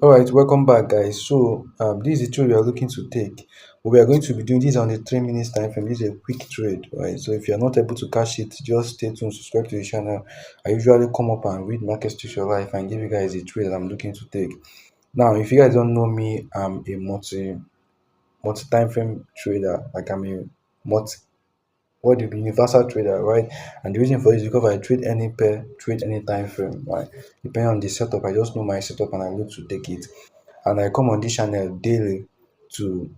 All right, welcome back, guys. This is the trade we are looking to take. What we are going to be doing this on a 3 minutes time frame. This is a quick trade, right? So if you are not able to catch it, just stay tuned, subscribe to the channel. I usually come up and read market structure life and give you guys a trade that I'm looking to take. Now, if you guys don't know me, I'm a multi time frame trader. Like I'm a multi what the universal trader, right? And the reason for this is because I trade any pair, trade any time frame, right? Depending on the setup, I just know my setup and I look to take it. And I come on this channel daily to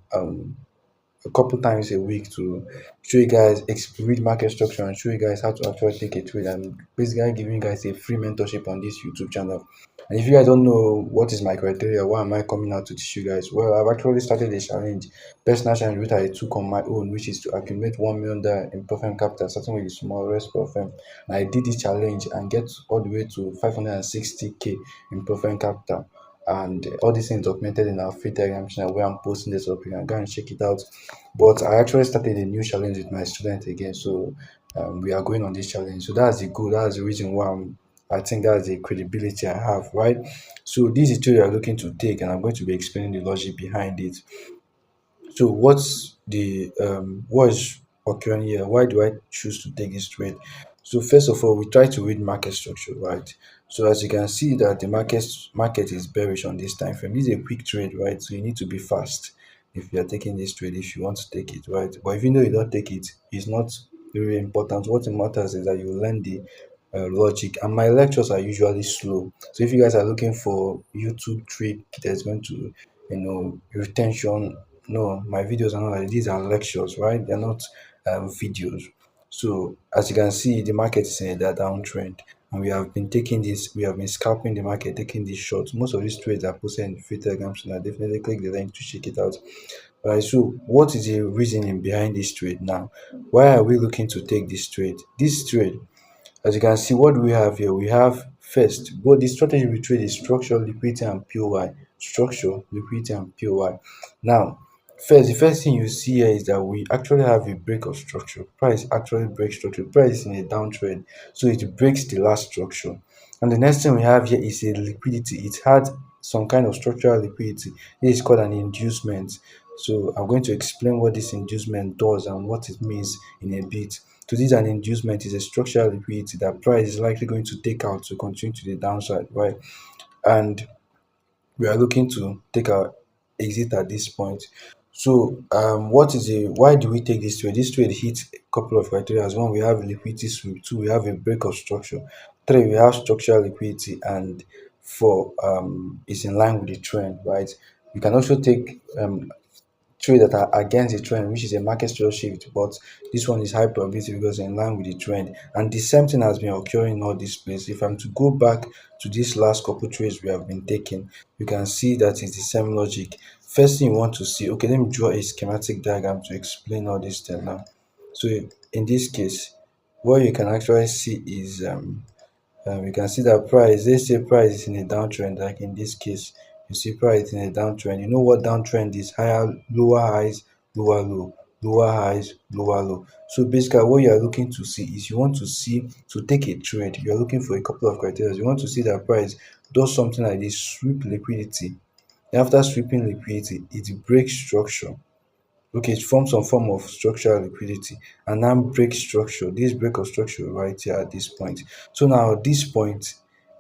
a couple times a week to show you guys read market structure and show you guys how to actually take a trade and basically giving you guys a free mentorship on this YouTube channel. And if you guys don't know what is my criteria, why am I coming out to teach you guys? Well, I've actually started a challenge, personal challenge which I took on my own, which is to accumulate $1 million in profit capital, starting with the smallest profit. And I did this challenge and get all the way to 560K in profit capital. And all these things documented in our free Telegram channel where I'm posting this up. You can go and check it out. But I actually started a new challenge with my student again. We are going on this challenge. So that's the goal. That's the reason why I think that's the credibility I have, right? So this is the you are looking to take, and I'm going to be explaining the logic behind it. So what is occurring here? Why do I choose to take this trade? So first of all, we try to read market structure, right? So as you can see that the market is bearish on this time frame. This is a quick trade, right? So you need to be fast if you are taking this trade, if you want to take it, right? But if you know you don't take it, it's not very important. What matters is that you learn the logic, and my lectures are usually slow. So if you guys are looking for YouTube trick that's going to retention, no, my videos are not like these are lectures, right? They're not videos. So as you can see, the market is in a downtrend, and we have been scalping the market, taking these shorts. Most of these trades are posted in the free Telegram channel. Definitely click the link to check it out. All right, so what is the reasoning behind this trade now? Why are we looking to take this trade? This trade, as you can see, what do we have here? We have first, what the strategy we trade is structure, liquidity, and POI. Structure, liquidity, and POI. Now, the first thing you see here is that we actually have a break of structure. Price actually breaks structure. Price is in a downtrend, so it breaks the last structure. And the next thing we have here is a liquidity. It had some kind of structural liquidity. This is called an inducement. So I'm going to explain what this inducement does and what it means in a bit. So this an inducement is a structural liquidity that price is likely going to take out to continue to the downside, right? And we are looking to take our exit at this point. So why do we take this trade? This trade hits a couple of criteria. One, we have liquidity sweep. Two, we have a break of structure. Three, we have structural liquidity. And four, is in line with the trend, right? You can also take trade that are against the trend, which is a market structure shift, but this one is high probability because in line with the trend. And the same thing has been occurring in all this place. If I'm to go back to this last couple trades we have been taking, you can see that it's the same logic. First thing you want to see, okay, let me draw a schematic diagram to explain all this thing now. So in this case, what you can actually see is you can see that price, let's say price is in a downtrend, like in this case, you see price in a downtrend. You know what downtrend is? Higher, lower highs, lower low, lower highs, lower low. So basically, what you are looking to see is you want to see to take a trade. You are looking for a couple of criteria. You want to see that price does something like this: sweep liquidity. After sweeping liquidity, it breaks structure. Okay, it forms some form of structural liquidity and now break structure. This break of structure right here at this point. So now at this point,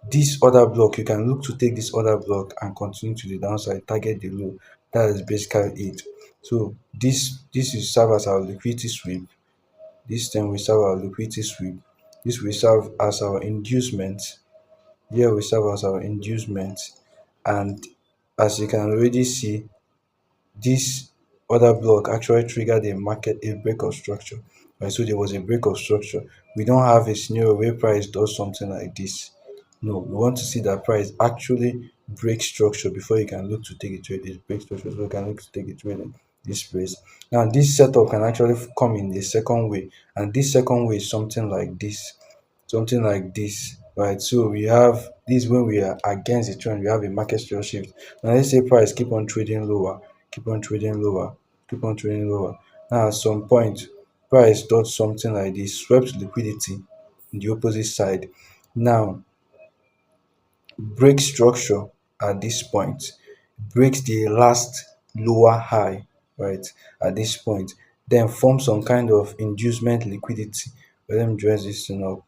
this other block, you can look to take this other block and continue to the downside, target the low. That is basically it. So this will serve as our liquidity sweep. This thing will serve our liquidity sweep. This will serve as our inducement. Here will serve as our inducement. And as you can already see, this other block actually triggered a break of structure. Right, so there was a break of structure. We don't have a scenario where price does something like this. No, we want to see that price actually break structure before you can look to take a trade. It breaks structure, so you can look to take a trade in this place. Now, this setup can actually come in the second way, and this second way is something like this, right? So we have this when we are against the trend, we have a market structure shift. Now let's say price keep on trading lower, keep on trading lower, keep on trading lower. Now at some point, price does something like this, swept liquidity in the opposite side. Now break structure at this point, breaks the last lower high, right, at this point, then forms some kind of inducement liquidity. Let me dress this thing up.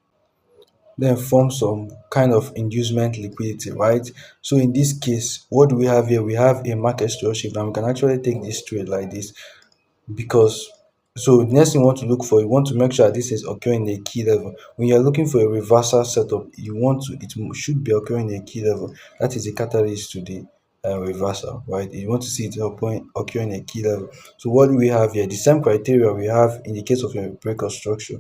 Then form some kind of inducement liquidity, right? So in this case, what do we have here? We have a market structure shift, and we can actually take this trade like this. Because so the next thing you want to look for, you want to make sure this is occurring in a key level. When you're looking for a reversal setup, you want to it should be occurring in a key level. That is a catalyst to the reversal, right? You want to see it occurring in a key level. So what do we have here? The same criteria we have in the case of a break of structure.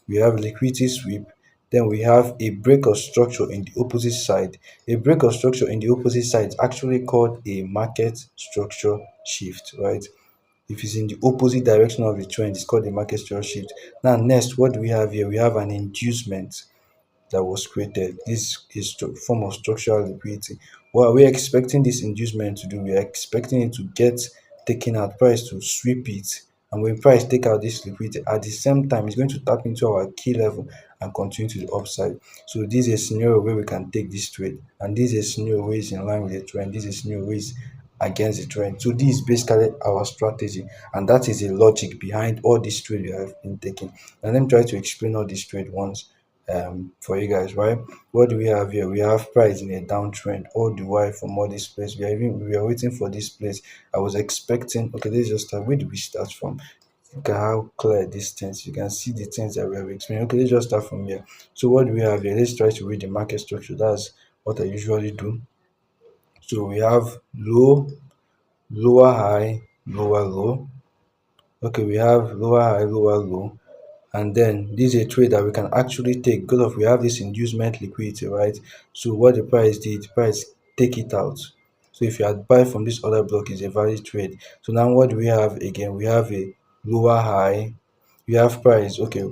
We have liquidity sweep, then we have a break of structure in the opposite side. A break of structure in the opposite side is actually called a market structure shift, right? If it's in the opposite direction of the trend, it's called a market structure shift. Now, next, what do we have here? We have an inducement that was created. This is a form of structural liquidity. What are we expecting this inducement to do? We are expecting it to get taken out, price to sweep it. And when price take out this liquidity, at the same time, it's going to tap into our key level and continue to the upside. So this is a scenario where we can take this trade. And this is a scenario where it's in line with the trend. This is a scenario where it's against the trend. So this is basically our strategy. And that is the logic behind all this trade we have been taking. And let me try to explain all this trade once for you guys, right? What do we have here? We have price in a downtrend all the way from all this place. We are waiting for this place. I was expecting, okay, let's just start. Where do we start from? Look at how clear this things. You can see the things that we have explained. Okay, let's just start from here. So what do we have here? Let's try to read the market structure. That's what I usually do. So we have low, lower high, lower low. Okay, we have lower high, lower low. And then this is a trade that we can actually take because of we have this inducement liquidity, right? So what the price did, price take it out. So if you had buy from this other block, is a valid trade. So now what do we have again? We have a lower high, we have price. Okay,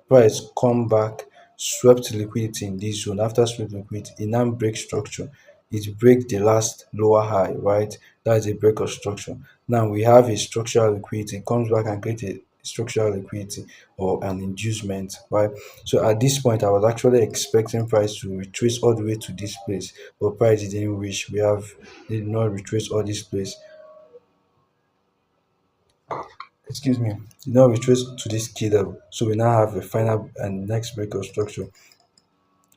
price come back, swept liquidity in this zone. After swept liquidity, it now break structure. It break the last lower high, right? That is a break of structure. Now we have a structural liquidity. It comes back and create a structural liquidity or an inducement, right? So at this point, I was actually expecting price to retrace all the way to this place, but price didn't reach. We have did not retrace all this place. Excuse me, did not retrace to this key level. So we now have a final and next break of structure.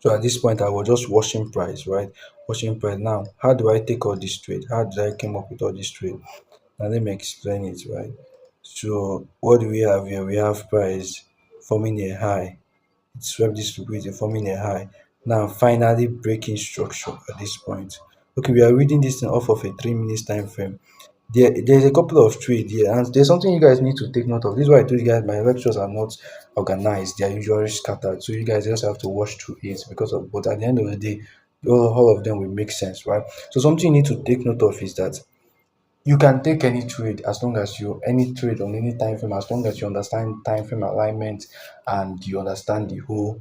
So at this point, I was just watching price, right? Watching price. Now, how do I take all this trade? How did I come up with all this trade? Now let me explain it, right? So what do we have here? We have price forming a high. It swept this liquidity, forming a high. Now finally breaking structure at this point. Okay, we are reading this thing off of a 3 minutes time frame. There's a couple of trades here, and there's something you guys need to take note of. This is why I told you guys my lectures are not organized, they are usually scattered. So you guys just have to watch through it because of but at the end of the day, all of them will make sense, right? So something you need to take note of is that you can take any trade as long as you any trade on any time frame, as long as you understand time frame alignment and you understand the whole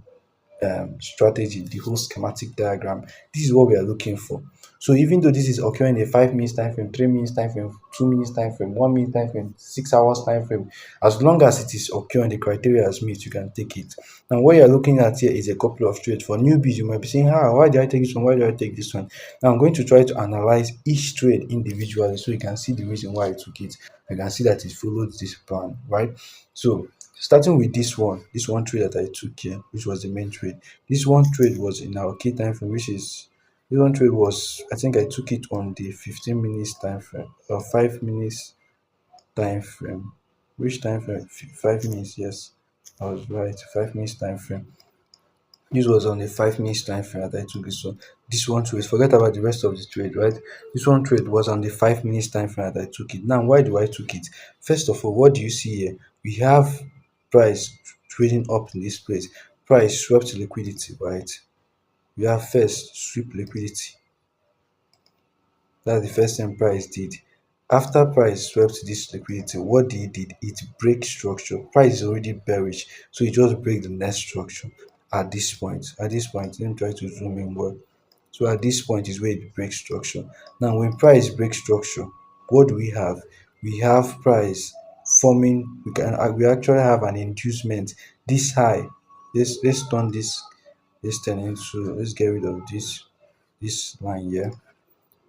strategy, the whole schematic diagram. This is what we are looking for. So even though this is occurring in a 5 minutes time frame, 3 minutes time frame, 2 minutes time frame, 1 minute time frame, 6 hours time frame, as long as it is occurring, the criteria is met, you can take it. Now, what you're looking at here is a couple of trades. For newbies, you might be saying, why did I take this one? Why did I take this one? Now, I'm going to try to analyze each trade individually so you can see the reason why I took it. You can see that it followed this plan, right? So, starting with this one trade that I took here, which was the main trade. This one trade was in our key time frame, which is this one trade was I think I took it on the 15 minutes time frame or 5 minutes time frame. Which time frame? 5 minutes, yes. I was right. 5 minutes time frame. This was on the 5 minutes time frame that I took this one. This one trade, forget about the rest of the trade, right? This one trade was on the 5 minutes time frame that I took it. Now, why do I took it? First of all, what do you see here? We have price trading up in this place. Price swept liquidity, right? We have first sweep liquidity. That's the first thing price did. After price swept this liquidity, what did it did? It break structure. Price is already bearish, so it just break the next structure at this point. At this point, let me try to zoom in well. So at this point is where it breaks structure. Now, when price breaks structure, what do we have? We have price forming. We actually have an inducement this high. Let's turn this. Let's turn into. Let's get rid of this line here.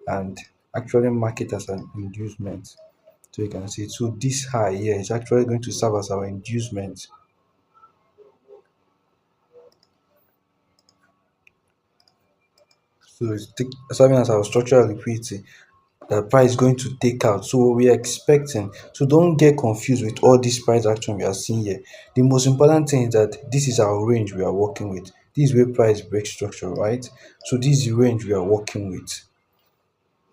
and actually mark it as an inducement. So you can see, so this high here is actually going to serve as our inducement. So it's serving as our structural liquidity that price is going to take out. So we are expecting. So don't get confused with all this price action we are seeing here. The most important thing is that this is our range we are working with. This is where price break structure, right? So this is the range we are working with.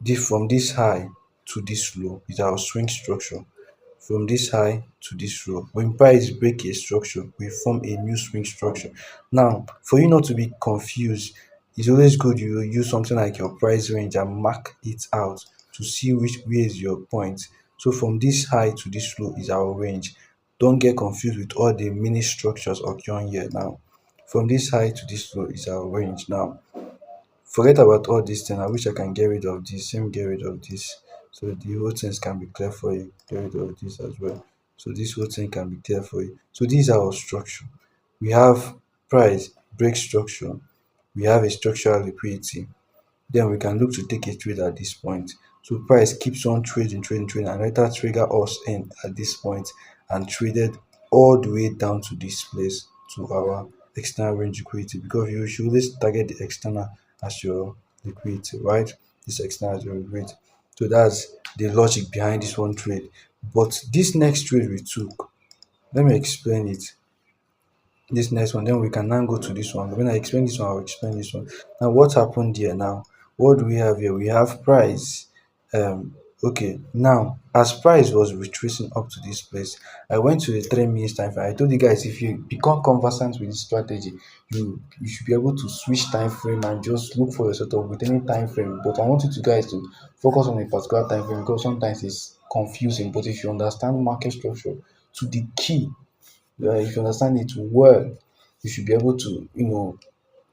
This from this high to this low is our swing structure. From this high to this low. When price break a structure, we form a new swing structure. Now, for you not to be confused, it's always good you use something like your price range and mark it out to see which where is your point. So from this high to this low is our range. Don't get confused with all the mini structures occurring here now. From this high to this low is our range now. Forget about all these things. I wish I can get rid of this. Let me get rid of this. So the whole things can be clear for you. Get rid of this as well. So this whole thing can be clear for you. So these are our structure. We have price, break structure. We have a structural liquidity. Then we can look to take a trade at this point. So price keeps on trading, trading, trading, and later trigger us in at this point and traded all the way down to this place to our external range liquidity, because you should always target the external as your liquidity, right? This external as your liquidity. So that's the logic behind this one trade. But this next trade we took, let me explain it. This next one, then we can now go to this one. When I explain this one, I'll explain this one. Now what happened here now? What do we have here? We have price. Okay, now as price was retracing up to this place, I went to the 3 minutes time frame. I told you guys, if you become conversant with this strategy, you should be able to switch time frame and just look for your setup with any time frame. But I want you to guys to focus on a particular time frame because sometimes it's confusing. But if you understand market structure to the key, if you understand it well, you should be able to,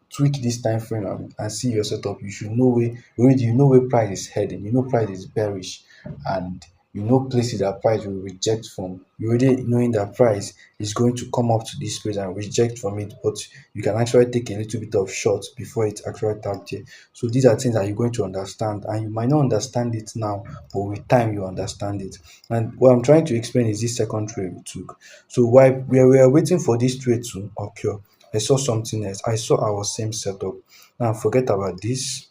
tweak this time frame and see your setup. You should know where already you know where price is heading, you know price is bearish, and you know places that price will reject from. You already knowing that price is going to come up to this place and reject from it, but you can actually take a little bit of short before it actually tapped here. So these are things that you're going to understand, and you might not understand it now, but with time you understand it. And what I'm trying to explain is this second trade we took. So while we are waiting for this trade to occur, I saw something else. I saw our same setup. Now forget about this.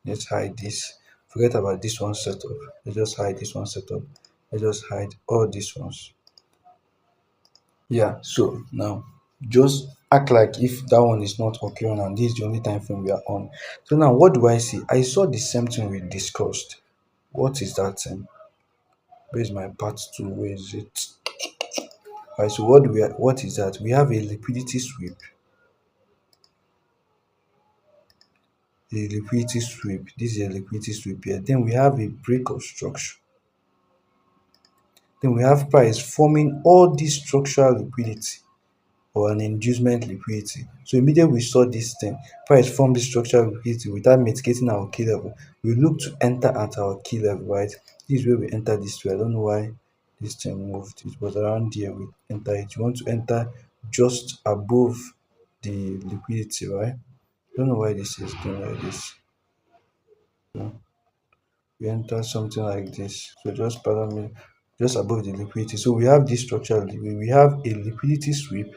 Let's hide this. Forget about this one setup. Let's just hide this one setup. Let's just hide all these ones. Yeah, so now just act like if that one is not occurring and this is the only time frame we are on. So now what do I see? I saw the same thing we discussed. What is that thing? Where's my part two? Where is it? Alright, so what is that? We have a liquidity sweep. A liquidity sweep. This is a liquidity sweep here. Then we have a break of structure. Then we have price forming all this structural liquidity or an inducement liquidity. So immediately we saw this thing, price form this structural liquidity without mitigating our key level. We look to enter at our key level, right? This is where we enter this way. I don't know why this thing moved. It was around here we enter it. You want to enter just above the liquidity, right? I don't know why this is doing like this. We enter something like this. So just pardon me, just above the liquidity. So we have this structure. We have a liquidity sweep.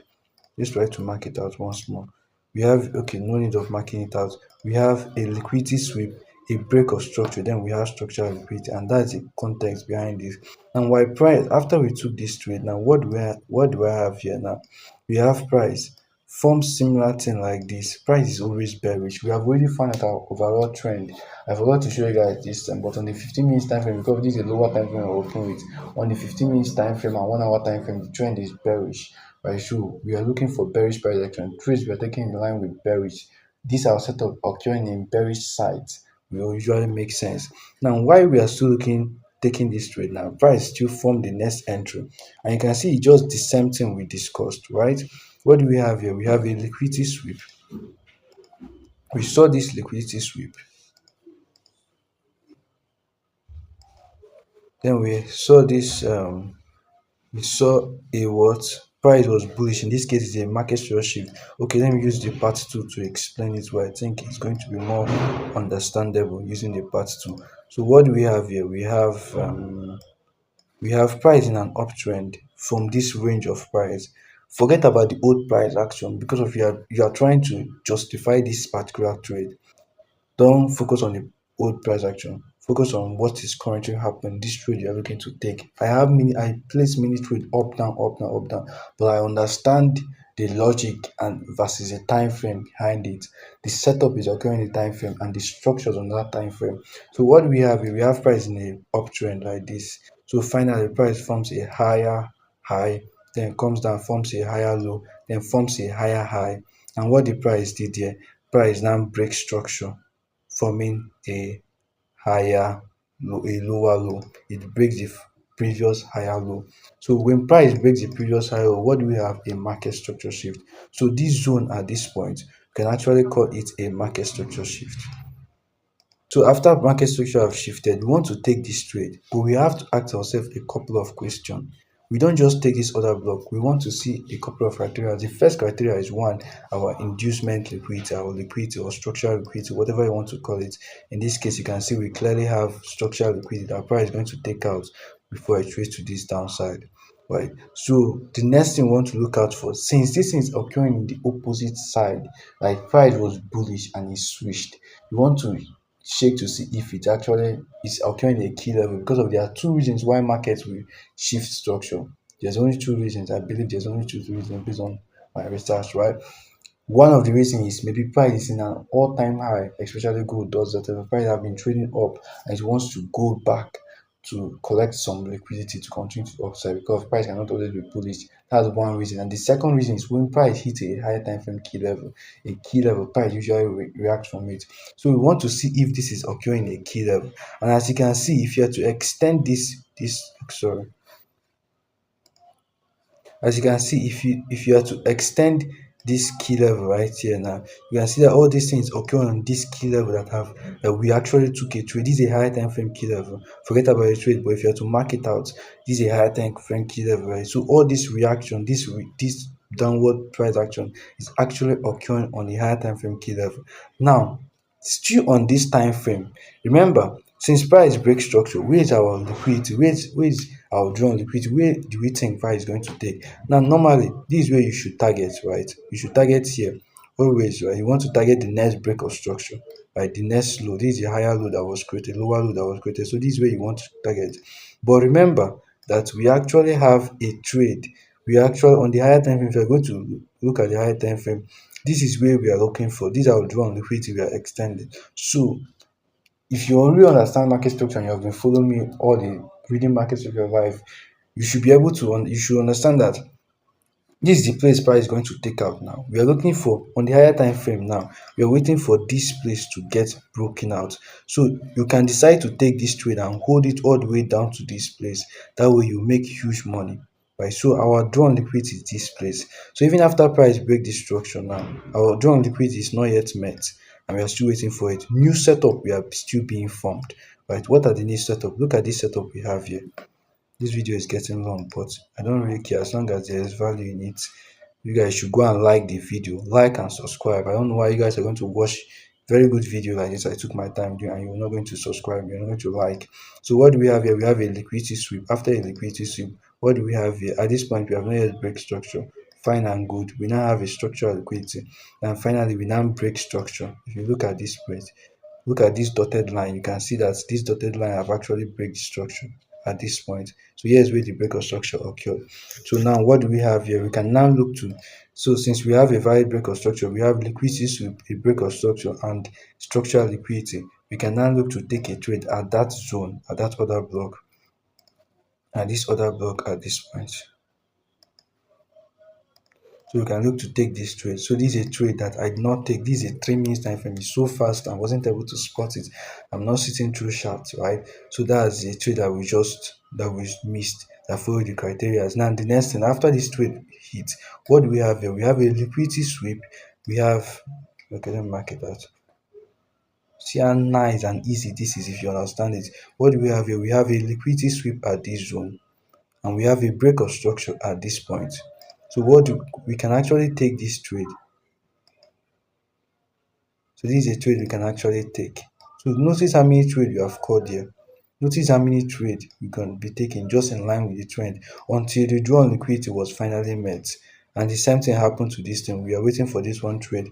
Let's try to mark it out once more. We have, okay, no need of marking it out. We have a liquidity sweep, a break of structure, then we have structural liquidity, and that's the context behind this. And why price, after we took this trade, now what do I have here now? We have price form similar thing like this. Price is always bearish. We have already found out our overall trend. I forgot to show you guys this time, but on the 15 minutes time frame, because this is a lower time frame we're working with, on the 15 minutes time frame and 1 hour time frame, the trend is bearish. Right, so we are looking for bearish price action. Trades we are taking in line with bearish. These are set of occurring in bearish sites will usually make sense. Now, why we are still looking taking this trade now? Price still form the next entry, and you can see it's just the same thing we discussed, right? What do we have here? We have a liquidity sweep. We saw this liquidity sweep. Then we saw this. We saw a what? price was bullish. In this case, it's a market structure shift. Okay, let me use the part two to explain it, where I think it's going to be more understandable using the part two. So what do we have here? We have price in an uptrend from this range of price. Forget about the old price action, because of you are trying to justify this particular trade. Don't focus on the old price action. Focus on what is currently happening. This trade you are looking to take. I place mini trade up down up down up down, but I understand the logic and versus the time frame behind it. The setup is occurring in the time frame and the structures on that time frame. So what we have here, we have price in a uptrend like this. So finally, price forms a higher high, then comes down, forms a higher low, then forms a higher high. And what the price did there, price now breaks structure, forming a higher low, a lower low. It breaks the previous higher low. So when price breaks the previous higher low, what do we have? A market structure shift. So this zone at this point, we can actually call it a market structure shift. So after market structure have shifted, we want to take this trade, but we have to ask ourselves a couple of questions. We don't just take this other block. We want to see a couple of criteria. The first criteria is one, our inducement liquidity, our liquidity or structural liquidity, whatever you want to call it. In this case, you can see we clearly have structural liquidity. Our price is going to take out before it trades to this downside. Right. So the next thing we want to look out for, since this thing is occurring in the opposite side, like price was bullish and it switched, we want to check to see if it actually is occurring at a key level, because of there are two reasons why markets will shift structure. There's only two reasons. I believe there's only two reasons based on my research, right? One of the reasons is maybe price is in an all-time high, especially gold does that. The price have been trading up and it wants to go back to collect some liquidity to continue to upside, because price cannot always be bullish. That's one reason. And the second reason is when price hits a higher time frame key level, a key level, price usually reacts from it. So we want to see if this is occurring a key level. And as you can see, if you are to extend sorry, as you can see, if you are to extend this key level right here now, you can see that all these things occur on this key level that we actually took a trade. This is a higher time frame key level. Forget about the trade, but if you are to mark it out, this is a higher time frame key level, right? So all this reaction, this downward price action is actually occurring on the higher time frame key level. Now, still on this time frame, remember, since price break structure, where is our liquidity, where is our drawn liquidity, where do we think price is going to take? Now normally this is where you should target, right? You should target here always, right? You want to target the next break of structure, right? The next low, this is the higher low that was created, lower low that was created, so this is where you want to target. But remember that we actually have a trade. We actually, on the higher time frame, if you're going to look at the higher time frame, this is where we are looking for. These are our drawn liquidity we are extending. So if you already understand market structure and you have been following me all the reading market structure of life, you should be able to you should understand that this is the place price is going to take out. Now we are looking for on the higher time frame. Now we are waiting for this place to get broken out, so you can decide to take this trade and hold it all the way down to this place. That way you make huge money, right? So our drawn liquidity is this place. So even after price break this structure, now our drawn liquidity is not yet met and we are still waiting for it. New setup, we are still being formed, right? What are the new setup? Look at this setup we have here. This video is getting long, but I don't really care as long as there is value in it. You guys should go and like the video, like and subscribe. I don't know why you guys are going to watch very good video like this. I took my time doing, and you're not going to subscribe, you're not going to like. So what do we have here? We have a liquidity sweep. After a liquidity sweep, what do we have here? At this point, we have not yet break structure. Fine and good. We now have a structural liquidity. And finally, we now break structure. If you look at this place, look at this dotted line, you can see that this dotted line have actually break the structure at this point. So here's where the break of structure occurred. So now what do we have here? We can now look to, so since we have a valid break of structure, we have liquidity with a break of structure and structural liquidity, we can now look to take a trade at that zone, at that other block, and this other block at this point. So you can look to take this trade. So this is a trade that I did not take. This is a 3 minutes time frame. It's so fast I wasn't able to spot it. I'm not sitting through charts, right? So that's a trade that we missed, that followed the criteria. Now the next thing after this trade hit, what do we have here? We have a liquidity sweep. We have, okay, let me mark it out. See how nice and easy this is if you understand it. What do we have here? We have a liquidity sweep at this zone and we have a break of structure at this point. So what do we can actually take this trade. So this is a trade we can actually take. So notice how many trade you have caught here. Notice how many trade you can be taking just in line with the trend until the draw on liquidity was finally met. And the same thing happened to this thing. We are waiting for this one trade.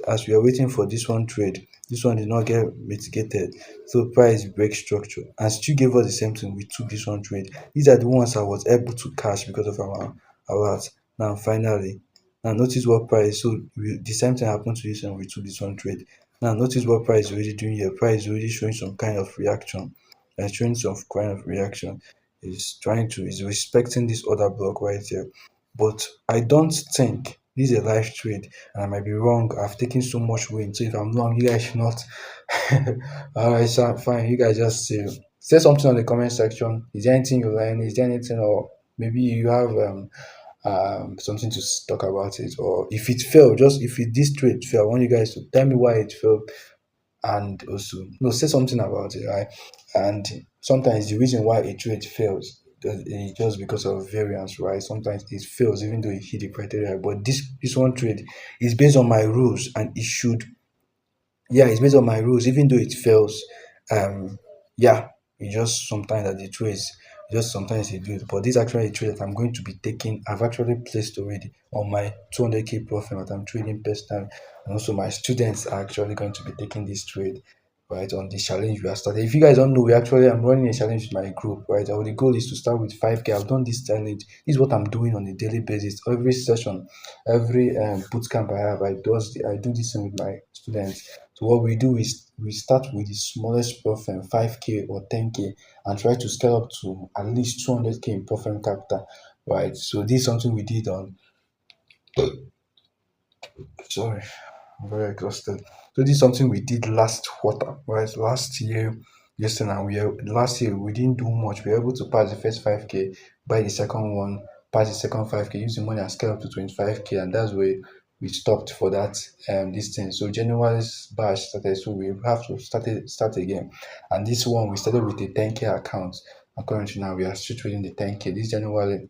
As we are waiting for this one trade, this one did not get mitigated. So price break structure and still gave us the same thing. We took this one trade. These are the ones I was able to cash because of our alert. Now finally, now notice what price. So the same thing happened to this and we took this one trade. Now notice what price is already doing here. Price is already showing some kind of reaction. And showing some kind of reaction. Is respecting this other block right here. But I don't think this is a live trade, and I might be wrong. I've taken so much weight. So if I'm wrong, you guys should not. Alright, so fine. You guys just say something on the comment section. Is there anything you learn? Is there anything, or maybe you have something to talk about it, or if it failed, just if it this trade failed, I want you guys to tell me why it failed, and also say something about it, right? And sometimes the reason why a trade fails is just because of variance, right? Sometimes it fails even though it hit the criteria, but this one trade is based on my rules, and it should, yeah, it's based on my rules even though it fails. Yeah, it's just sometimes that the trades, just sometimes it do it, but this is actually a trade that I'm going to be taking. I've actually placed already on my 200k profit that I'm trading personally, and also my students are actually going to be taking this trade, right, on the challenge we are starting. If you guys don't know, I'm running a challenge with my group, right? Our the goal is to start with 5k. I've done this challenge. This is what I'm doing on a daily basis. Every session, every boot camp I have, I do this thing with my students. So what we do is we start with the smallest profit, 5k or 10k, and try to scale up to at least 200k in profit capital, right? So this is something we did on. Sorry, I'm very exhausted. So this is something we did last quarter, right? Last year, yes, and last year we didn't do much. We were able to pass the first 5k, buy the second one, pass the second 5k, use the money and scale up to 25k, and that's where we stopped for that this thing. So January's batch started, so we have to start again. And this one we started with a 10k account. And currently now we are still trading the 10k. This January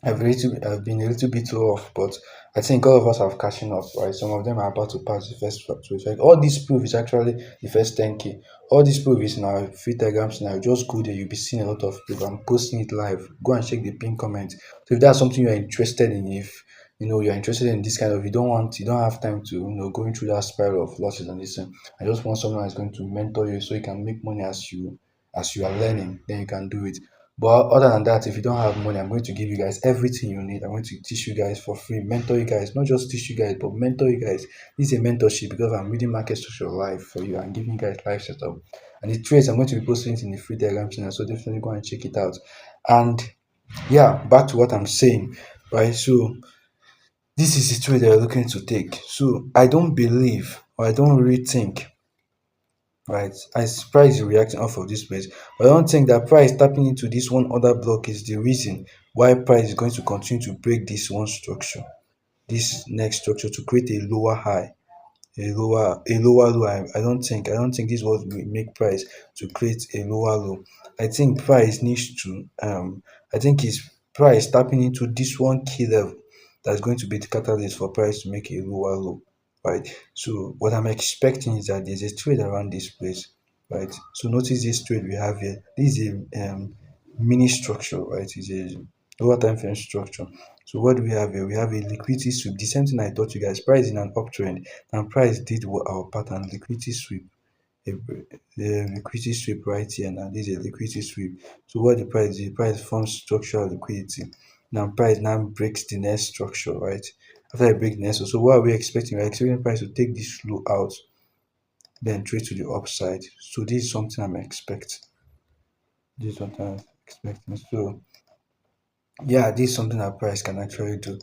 I've been a little bit off, but I think all of us have catching up, right? Some of them are about to pass the first 25. All this proof is actually the first 10k. All this proof is now free telegrams now. Just go there, you'll be seeing a lot of proof. I'm posting it live. Go and check the pin comment. So if that's something you're interested in, if you're interested in this kind of, you don't have time to going through that spiral of losses and this thing. I just want someone that's going to mentor you so you can make money as you are learning, then you can do it. But other than that, if you don't have money, I'm going to give you guys everything you need. I'm going to teach you guys for free, mentor you guys, not just teach you guys, but mentor you guys. This is a mentorship because I'm reading market structure live for you and giving you guys live setup. And the trades, I'm going to be posting it in the free Telegram channel, so definitely go and check it out. And yeah, back to what I'm saying, right? So this is the trade they're looking to take. So I don't believe, or I don't really think, right? I price is reacting off of this place, but I don't think that price tapping into this one other block is the reason why price is going to continue to break this one structure, this next structure, to create a lower high, a lower low. I don't think this was will make price to create a lower low. I think price needs to I think it's price tapping into this one key level that's going to be the catalyst for price to make a lower low, right? So what I'm expecting is that there's a trade around this place, right? So notice this trade we have here. This is a mini structure, right? It's a lower time frame structure. So what do we have here? We have a liquidity sweep. The same thing I taught you guys. Price in an uptrend, and price did what our pattern liquidity sweep. A, the liquidity sweep right here. Now this is a liquidity sweep. So what the price? The price forms structural liquidity. Now price now breaks the next structure, right? After I break the next, so what are we expecting? We're expecting price to take this low out, then trade to the upside. So this is something I'm expecting. This is something I'm expecting. So yeah, this is something that price can actually do.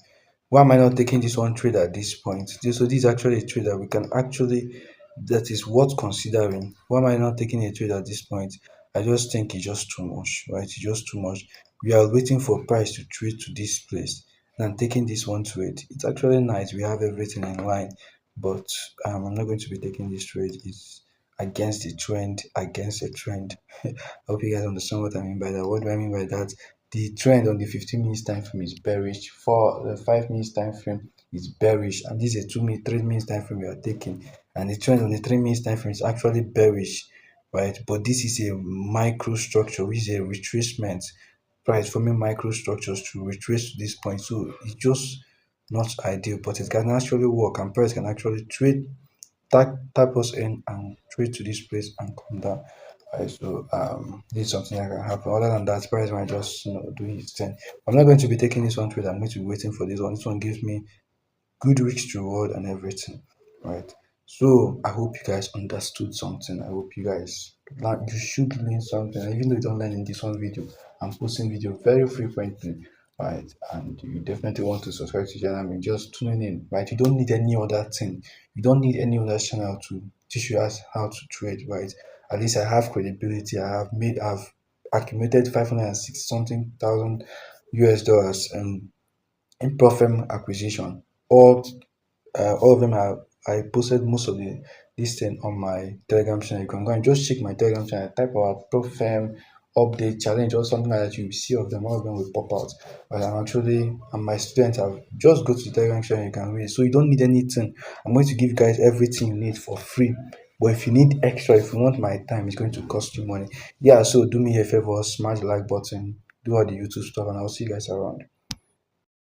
Why am I not taking this one trade at this point? So this is actually a trade that we can actually, that is worth considering. Why am I not taking a trade at this point? I just think it's just too much, right? It's just too much. We are waiting for price to trade to this place. And I'm taking this one trade. It's actually nice. We have everything in line, but I'm not going to be taking this trade. It's against the trend, against the trend. I hope you guys understand what I mean by that. What do I mean by that? the trend on the 15 minutes time frame is bearish, for the 5 minutes time frame is bearish, and this is a 2 minute 3 minutes time frame we are taking, and the trend on the 3 minutes time frame is actually bearish, right? But this is a micro structure, which is a retracement, right? Forming microstructures to retrace to this point, so it's just not ideal, but it can actually work, and price can actually trade, tap us in and trade to this place and come down. Right, so this is something that can happen. Other than that, price might just do his thing. I'm not going to be taking this one trade. I'm going to be waiting for this one. This one gives me good risk to reward and everything, right? So I hope you guys understood something. I hope you guys learn. You should learn something. And even though you don't learn in this one video, I'm posting video very frequently, right? And you definitely want to subscribe to the channel. I mean, just tuning in, right? You don't need any other thing. You don't need any other channel to teach you as how to trade, right? At least I have credibility. I've accumulated 560 something thousand US dollars in profit acquisition. All of them are, I posted most of the this thing on my Telegram channel. You can go and just check my Telegram channel, type about pro firm update challenge or something like that. You will see of them, all of them will pop out. But I'm actually, and my students have, just go to the Telegram channel, you can read. So you don't need anything. I'm going to give you guys everything you need for free. But if you need extra, if you want my time, it's going to cost you money. Yeah, so do me a favor, smash the like button, do all the YouTube stuff, and I'll see you guys around.